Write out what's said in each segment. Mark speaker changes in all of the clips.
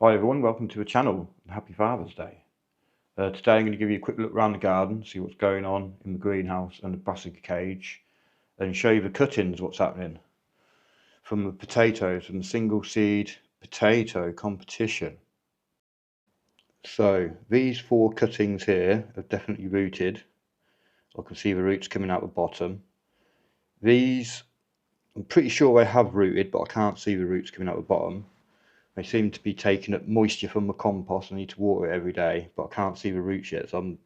Speaker 1: Hi everyone, welcome to the channel and happy Father's Day. Today I'm going to give you a quick look around the garden, see what's going on in the greenhouse and the brassica cage, and show you the cuttings, what's happening from the potatoes and the single seed potato competition. So these 4 cuttings here are definitely rooted. I can see the roots coming out the bottom. These, I'm pretty sure they have rooted, but I can't see the roots coming out the bottom. They seem to be taking up moisture from the compost. I need to water it every day, but I can't see the roots yet, so I'm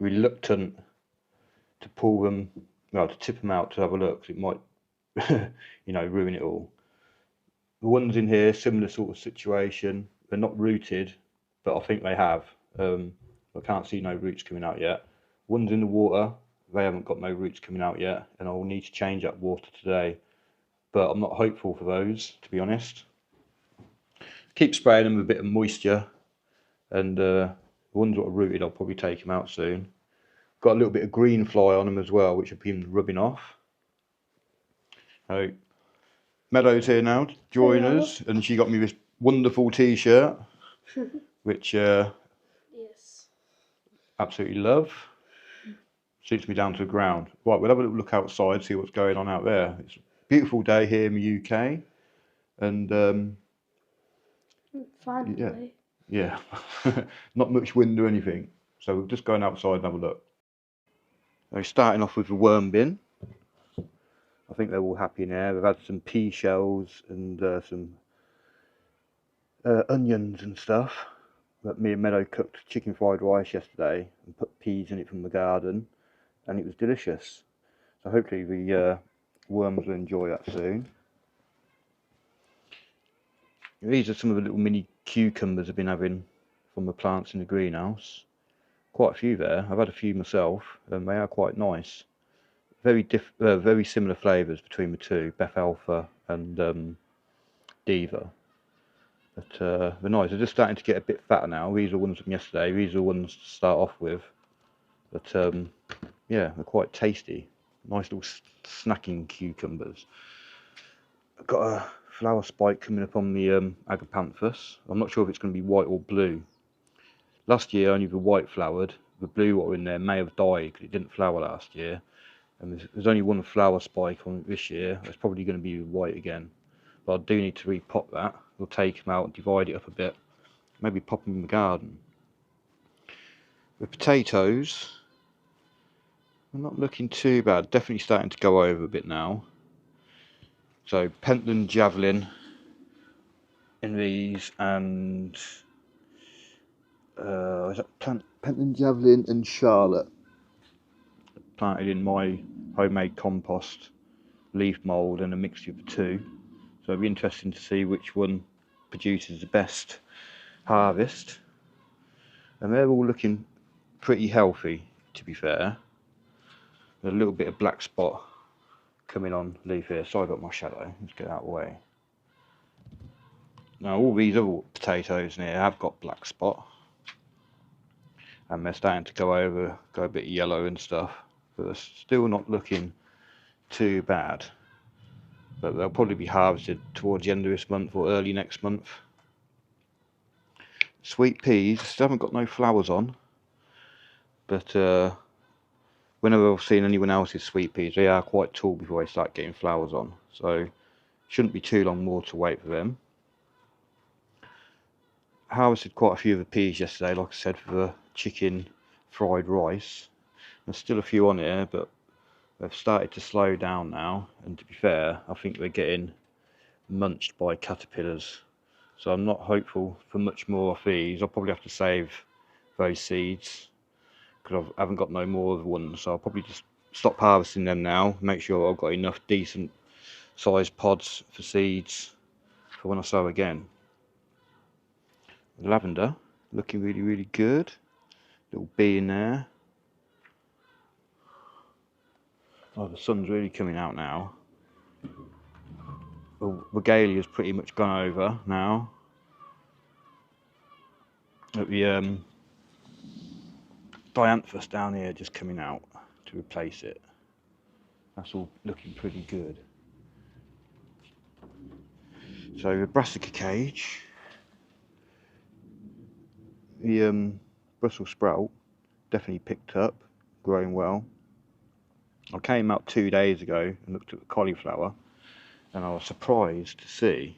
Speaker 1: reluctant to pull them, well, to tip them out to have a look, because it might, ruin it all. The ones in here, similar sort of situation. They're not rooted, but I think they have. I can't see no roots coming out yet. Ones in the water, they haven't got no roots coming out yet, and I'll need to change that water today. But I'm not hopeful for those, to be honest. Keep spraying them with a bit of moisture, and the ones that are rooted, I'll probably take them out soon. Got a little bit of green fly on them as well, which I've been rubbing off. So Meadow's here now to join us, and she got me this wonderful t-shirt, which yes, absolutely love. Suits me down to the ground. Right, we'll have a little look outside, see what's going on out there. It's a beautiful day here in the UK, and
Speaker 2: finally.
Speaker 1: Yeah, not much wind or anything. So we're just going outside and have a look. So starting off with the worm bin. I think they're all happy in there. We've had some pea shells and some onions and stuff. But me and Meadow cooked chicken fried rice yesterday and put peas in it from the garden, and it was delicious. So hopefully the worms will enjoy that soon. These are some of the little mini cucumbers I've been having from the plants in the greenhouse. Quite a few there. I've had a few myself, and they are quite nice. Very similar flavours between the two, Beth Alpha and Diva. But they're nice. They're just starting to get a bit fatter now. These are ones from yesterday. These are ones to start off with. But yeah, they're quite tasty. Nice little snacking cucumbers. I've got a flower spike coming up on the agapanthus. I'm not sure if it's going to be white or blue. Last year only the white flowered. The blue what were in there may have died because it didn't flower last year. And there's only one flower spike on it this year. It's probably going to be white again. But I do need to repot that. We'll take them out and divide it up a bit. Maybe pop them in the garden. The potatoes are not looking too bad. Definitely starting to go over a bit now. So Pentland Javelin in these, and is that Pentland Javelin and Charlotte planted in my homemade compost, leaf mould and a mixture of the two. So it'll be interesting to see which one produces the best harvest. And they're all looking pretty healthy, to be fair. There's a little bit of black spot coming on leaf here. Sorry about my shadow. Let's get out of the way. Now all these other potatoes in here have got black spot, and they're starting to go a bit yellow and stuff, but they're still not looking too bad. But they'll probably be harvested towards the end of this month or early next month. Sweet peas still haven't got no flowers on, but whenever I've seen anyone else's sweet peas, they are quite tall before they start getting flowers on, so shouldn't be too long more to wait for them. Harvested quite a few of the peas yesterday, like I said, for the chicken fried rice. There's still a few on here, but they've started to slow down now, and to be fair, I think they're getting munched by caterpillars, so I'm not hopeful for much more of these. I'll probably have to save those seeds because I haven't got no more of ones, so I'll probably just stop harvesting them now, make sure I've got enough decent sized pods for seeds for when I sow again. Lavender looking really good. Little bee in there. Oh, the sun's really coming out now. The regalia's pretty much gone over now. At the dianthus down here just coming out to replace it. That's all looking pretty good. So the brassica cage, The Brussels sprout definitely picked up, growing well. I came out 2 days ago and looked at the cauliflower, and I was surprised to see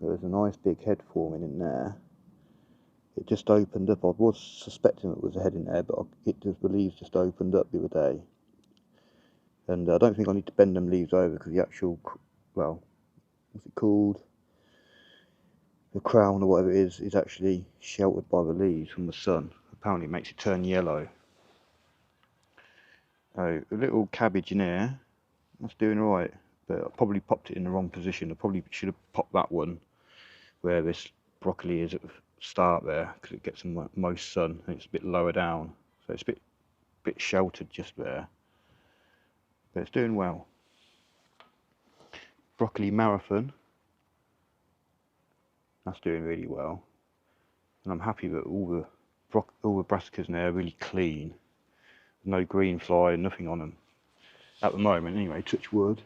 Speaker 1: there was a nice big head forming in there. It just opened up. I was suspecting it was a head in there, but the leaves just opened up the other day. And I don't think I need to bend them leaves over because the actual, well, what's it called? The crown or whatever it is actually sheltered by the leaves from the sun. Apparently it makes it turn yellow. So a little cabbage in here, that's doing alright, but I probably popped it in the wrong position. I probably should have popped that one where this broccoli is at the start there, because it gets the most sun and it's a bit lower down, so it's a bit sheltered just there, but it's doing well. Broccoli marathon, that's doing really well, and I'm happy that all the brassicas in there are really clean, no green fly, nothing on them at the moment anyway, touch wood.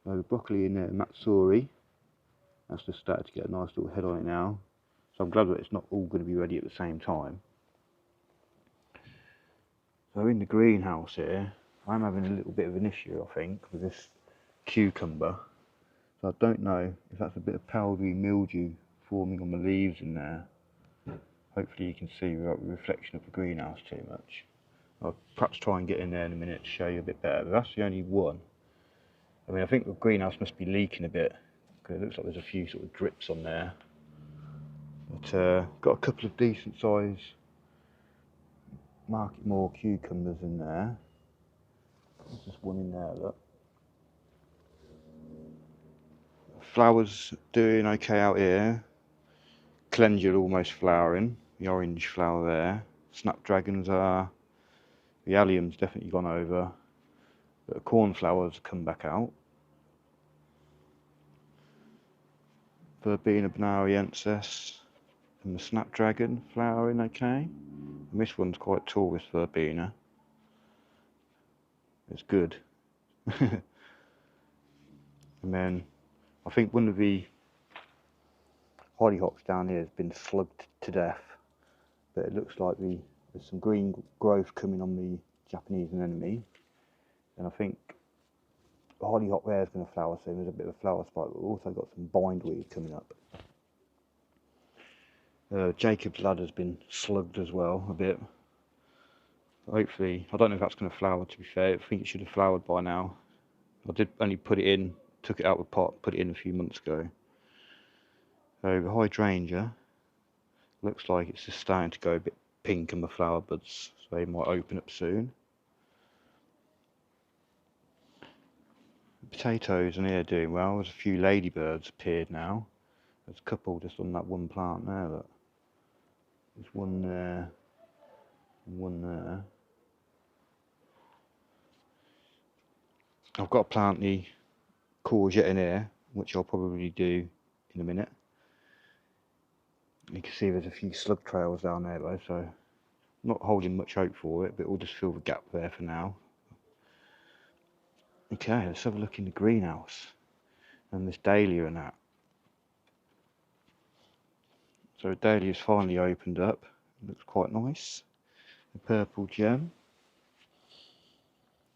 Speaker 1: So the broccoli in there, Matsuri, that's just started to get a nice little head on it now, so I'm glad that it's not all going to be ready at the same time. So in the greenhouse here, I'm having a little bit of an issue, I think, with this cucumber. So I don't know if that's a bit of powdery mildew forming on the leaves in there. Hopefully you can see without the reflection of the greenhouse too much. I'll perhaps try and get in there in a minute to show you a bit better, but that's the only one. I mean, I think the greenhouse must be leaking a bit, because it looks like there's a few sort of drips on there. But got a couple of decent size Market More cucumbers in there. There's just one in there, look. Flowers doing okay out here. Calendula almost flowering, the orange flower there. Snapdragons are, the allium's definitely gone over, but the cornflowers come back out. Verbena bonariensis and the snapdragon flowering okay. And this one's quite tall, this verbena. It's good. And then I think one of the hollyhocks down here has been slugged to death, but it looks like there's some green growth coming on the Japanese anemone, and I think the hollyhock there is going to flower soon. There's a bit of a flower spike, but we've also got some bindweed coming up. Jacob's ladder's been slugged as well a bit. Hopefully, I don't know if that's going to flower, to be fair. I think it should have flowered by now. I did only put it in, took it out of the pot, put it in a few months ago. So the hydrangea looks like it's just starting to go a bit pink in the flower buds, so they might open up soon. Potatoes in here doing well. There's a few ladybirds appeared now. There's a couple just on that one plant there, look. There's one there, and one there. I've got to plant the courgette in here, which I'll probably do in a minute. You can see there's a few slug trails down there though, so I'm not holding much hope for it, but we'll just fill the gap there for now. Okay, let's have a look in the greenhouse and this dahlia and that. So the dahlia's finally opened up. It looks quite nice. The purple gem.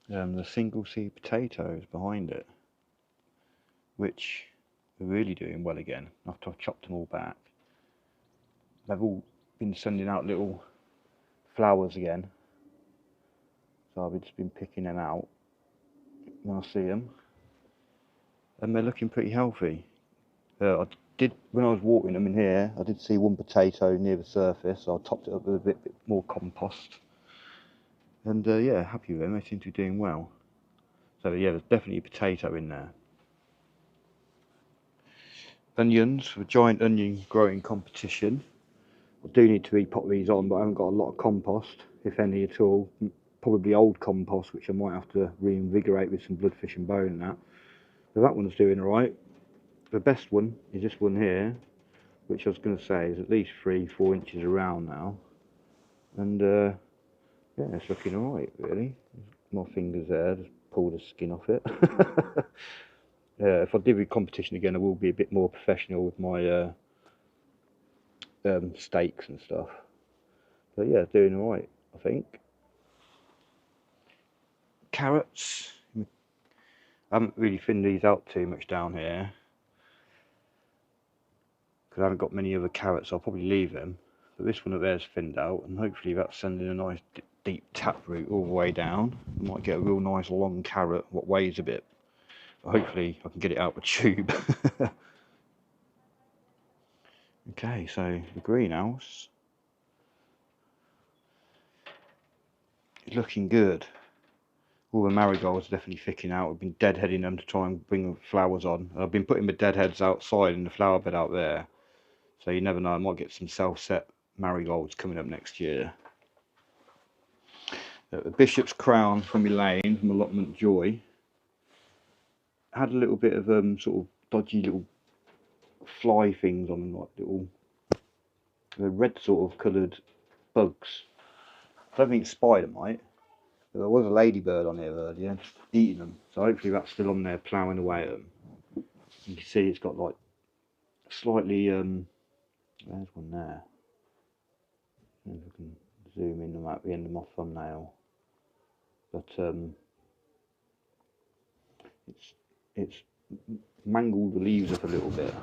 Speaker 1: The single seed potatoes behind it, which are really doing well again after I've chopped them all back. They've all been sending out little flowers again, so I've just been picking them out when I see them, and they're looking pretty healthy. I did, when I was watering them in here, I did see one potato near the surface, so I topped it up with a bit more compost, and yeah, happy with them. They seem to be doing well. So yeah, there's definitely a potato in there. Onions, for a giant onion growing competition. I do need to repot these on, but I haven't got a lot of compost, if any at all. Probably old compost, which I might have to reinvigorate with some bloodfish and bone and that. So that one's doing alright. The best one is this one here, which I was going to say is at least 3-4 inches around now. And yeah, it's looking alright really. My fingers there, just pulled the skin off it. Yeah, if I do a competition again, I will be a bit more professional with my stakes and stuff. But yeah, doing alright, I think. Carrots. I haven't really thinned these out too much down here because I haven't got many other carrots. I'll probably leave them. But this one up there is thinned out, and hopefully that's sending a nice deep taproot all the way down. I might get a real nice long carrot what weighs a bit. But hopefully I can get it out of the tube. Okay, so the greenhouse is looking good. All the marigolds are definitely thickening out. I've been deadheading them to try and bring the flowers on. I've been putting the deadheads outside in the flower bed out there. So you never know, I might get some self-set marigolds coming up next year. The Bishop's Crown from Elaine, from Allotment Joy, had a little bit of sort of dodgy little fly things on them, like little red sort of coloured bugs. I don't think it's spider mite. There was a ladybird on here earlier eating them, so hopefully that's still on there ploughing away at them. You can see it's got like slightly there's one there. If I can zoom in them at the end of my thumbnail. But it's mangled the leaves up a little bit.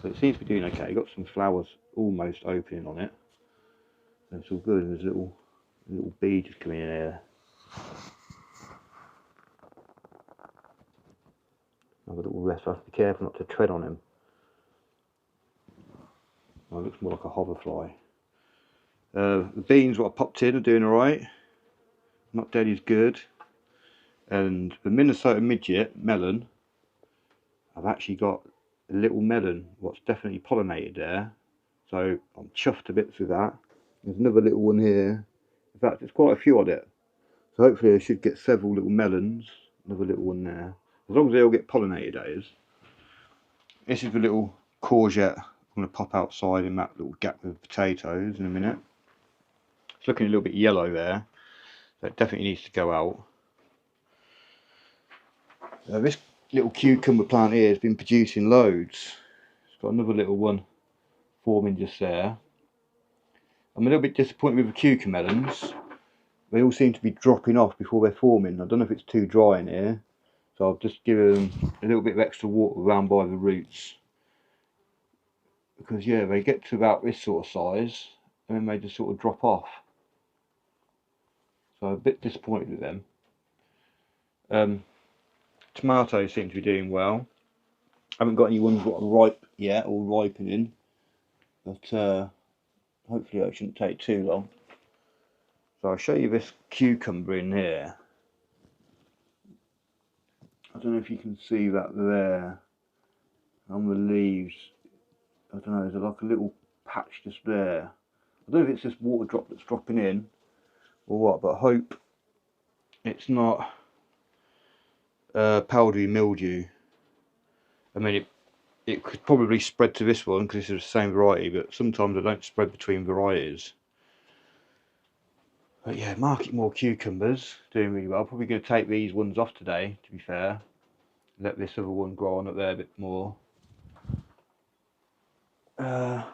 Speaker 1: So it seems to be doing okay. Got some flowers almost opening on it. So it's all good. There's a little bee just coming in here. Have a little rest. I have to be careful not to tread on him. Oh, it looks more like a hoverfly. The beans what I popped in are doing alright. Not dead is good. And the Minnesota midget melon, I've actually got a little melon what's definitely pollinated there. So I'm chuffed to bits with that. There's another little one here. In fact, there's quite a few on it. So hopefully I should get several little melons. Another little one there. As long as they all get pollinated, that is. This is the little courgette I'm going to pop outside in that little gap with potatoes in a minute. It's looking a little bit yellow there. So it definitely needs to go out. This little cucumber plant here has been producing loads. It's got another little one forming just there. I'm a little bit disappointed with the cucumber melons. They all seem to be dropping off before they're forming. I don't know if it's too dry in here. So I'll just give them a little bit of extra water around by the roots. Because yeah, they get to about this sort of size and then they just sort of drop off. So I'm a bit disappointed with them. Tomatoes seem to be doing well. I haven't got any ones that are ripe yet or ripening. But hopefully it shouldn't take too long. So I'll show you this cucumber in here. I don't know if you can see that there on the leaves. I don't know, there's like a little patch just there. I don't know if it's this water drop that's dropping in or what, but I hope it's not powdery mildew. I mean, it could probably spread to this one because this is the same variety, but sometimes I don't spread between varieties. But yeah, market more cucumbers, doing really well. Probably going to take these ones off today, to be fair. Let this other one grow on up there a bit more. I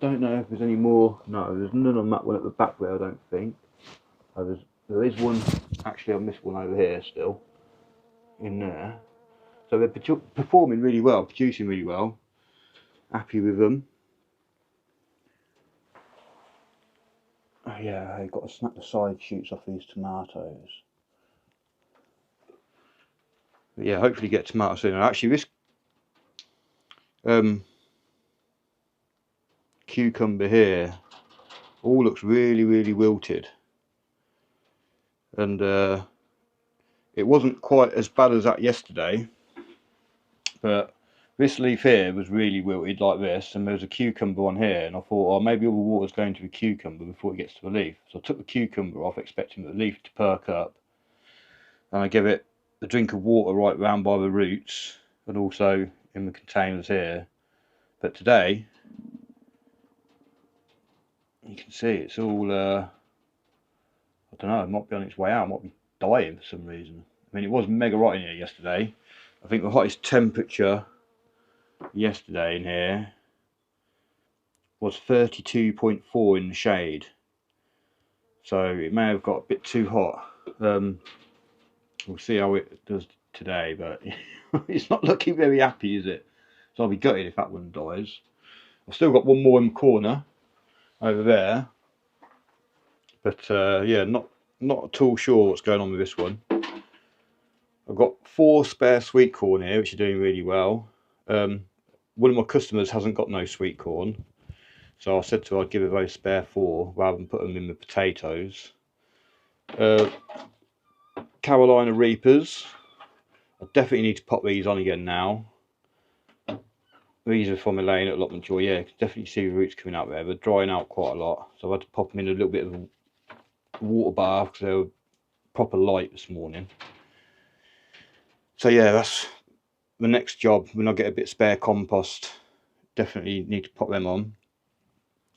Speaker 1: don't know if there's any more. No, there's none on that one at the back there, I don't think. Oh, there is one actually on this one over here still, in there. So they're performing really well, producing really well. Happy with them. Oh yeah, I've got to snap the side shoots off these tomatoes. But yeah, hopefully get tomatoes soon. Actually, this cucumber here all looks really wilted, and it wasn't quite as bad as that yesterday, but this leaf here was really wilted like this, and there was a cucumber on here, and I thought, oh, maybe all the water's going to the cucumber before it gets to the leaf. So I took the cucumber off, expecting the leaf to perk up, and I gave it a drink of water right round by the roots, and also in the containers here. But today, you can see it's all, I don't know, it might be on its way out, it might be dying for some reason. I mean, it was mega hot in here yesterday. I think the hottest temperature yesterday in here was 32.4 in the shade, so it may have got a bit too hot. We'll see how it does today, but it's not looking very happy, is it? So I'll be gutted if that one dies. I've still got one more in the corner over there, but yeah, not at all sure what's going on with this one. I've got 4 spare sweet corn here, which are doing really well. One of my customers hasn't got no sweet corn, so I said to her I'd give her those spare 4 rather than put them in the potatoes. Carolina Reapers, I definitely need to pop these on again now. These are from Elaine at Allotment Joy. Yeah, you can definitely see the roots coming out there. They're drying out quite a lot, so I've had to pop them in a little bit of a water bath because they were proper light this morning. So yeah, that's the next job. When I get a bit spare compost, definitely need to pop them on.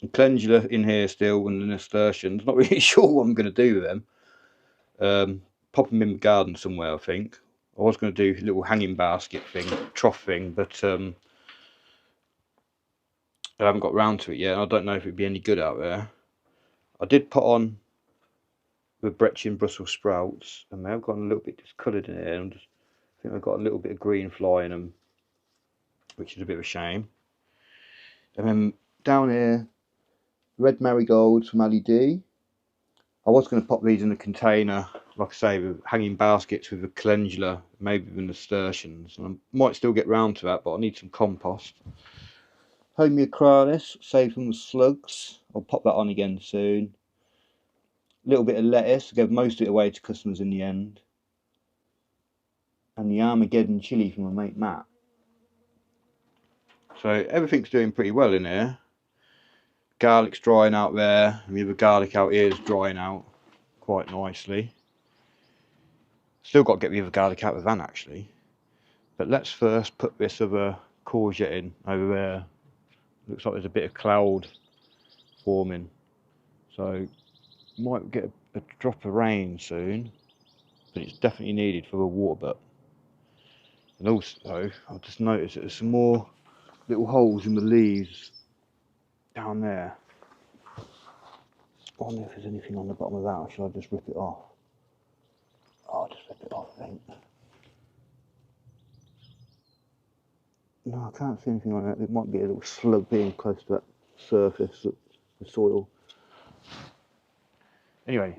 Speaker 1: The calendula in here still, and the nasturtiums. Not really sure what I'm going to do with them. Pop them in the garden somewhere, I think. I was going to do a little hanging basket thing, trough thing, but I haven't got round to it yet. I don't know if it'd be any good out there. I did put on the Brechin Brussels sprouts, and they have gotten a little bit discoloured in here. I think I've got a little bit of green fly in them, which is a bit of a shame. And then down here, red marigolds from LED. I was going to pop these in a container, like I say, with hanging baskets with the calendula, maybe the nasturtiums. And I might still get round to that, but I need some compost. Homeochralis, saved from the slugs. I'll pop that on again soon. A little bit of lettuce, gave most of it away to customers in the end. And the Armageddon chilli from my mate Matt. So everything's doing pretty well in here. Garlic's drying out there, and the other garlic out here is drying out quite nicely. Still got to get the other garlic out of the van actually. But let's first put this other courgette in over there. Looks like there's a bit of cloud forming. So might get a drop of rain soon, but it's definitely needed for the water butt. And also, I've just noticed that there's some more little holes in the leaves down there. I wonder if there's anything on the bottom of that, or should I just rip it off? Oh, I'll just rip it off, I think. No, I can't see anything on it. It might be a little slug being close to that surface, the soil. Anyway,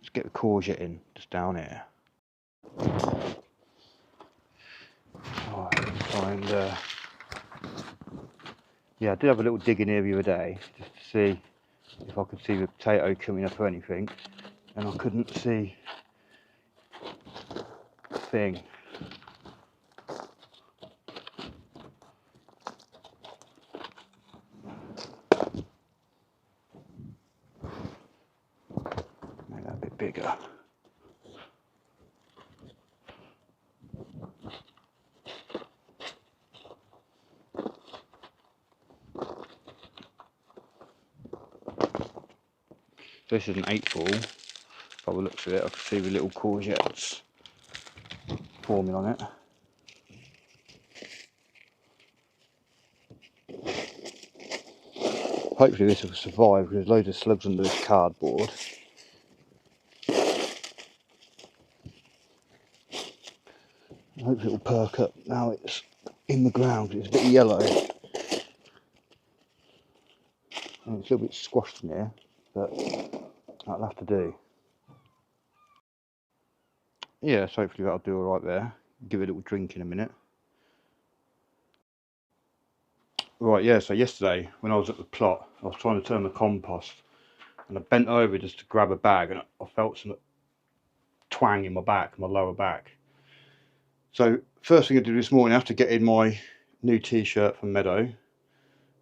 Speaker 1: let's get the courgette in, just down here. Alright, let's try and yeah, I did have a little dig in here the other day just to see if I could see the potato coming up or anything, and I couldn't see a thing. Make that a bit bigger. This is an 8-ball. By the looks of it, I can see the little courgettes forming on it. Hopefully this will survive because there's loads of slugs under this cardboard. Hopefully it will perk up now it's in the ground, it's a bit yellow. And it's a little bit squashed in here, but that'll have to do. Yeah, so hopefully that'll do alright there. Give it a little drink in a minute. Right, yeah, so yesterday when I was at the plot, I was trying to turn the compost and I bent over just to grab a bag and I felt some twang in my back, my lower back. So first thing I did this morning after getting my new t-shirt from Meadow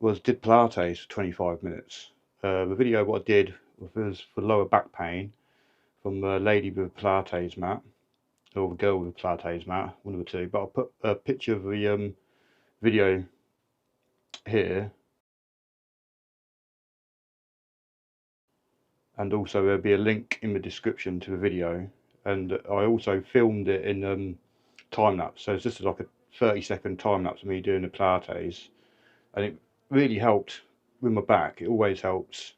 Speaker 1: was did Pilates for 25 minutes. The video what I did was for lower back pain from the lady with a Pilates mat, or the girl with a Pilates mat, one of the two, but I'll put a picture of the video here, and also there'll be a link in the description to the video, and I also filmed it in time lapse, so it's just like a 30-second time lapse of me doing the Pilates, and it really helped with my back, it always helps.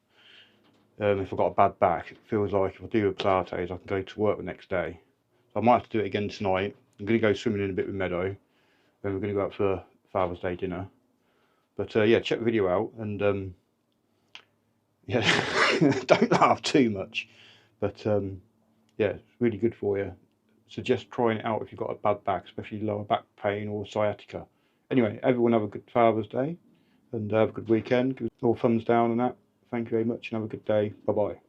Speaker 1: If I've got a bad back, it feels like if I do a Pilates, I can go to work the next day. So I might have to do it again tonight. I'm going to go swimming in a bit with Meadow, then we're going to go out for Father's Day dinner. But yeah, check the video out, and yeah, don't laugh too much. But yeah, it's really good for you. Suggest trying it out if you've got a bad back, especially lower back pain or sciatica. Anyway, everyone have a good Father's Day, and have a good weekend. Give us all thumbs down and that. Thank you very much, and have a good day. Bye bye.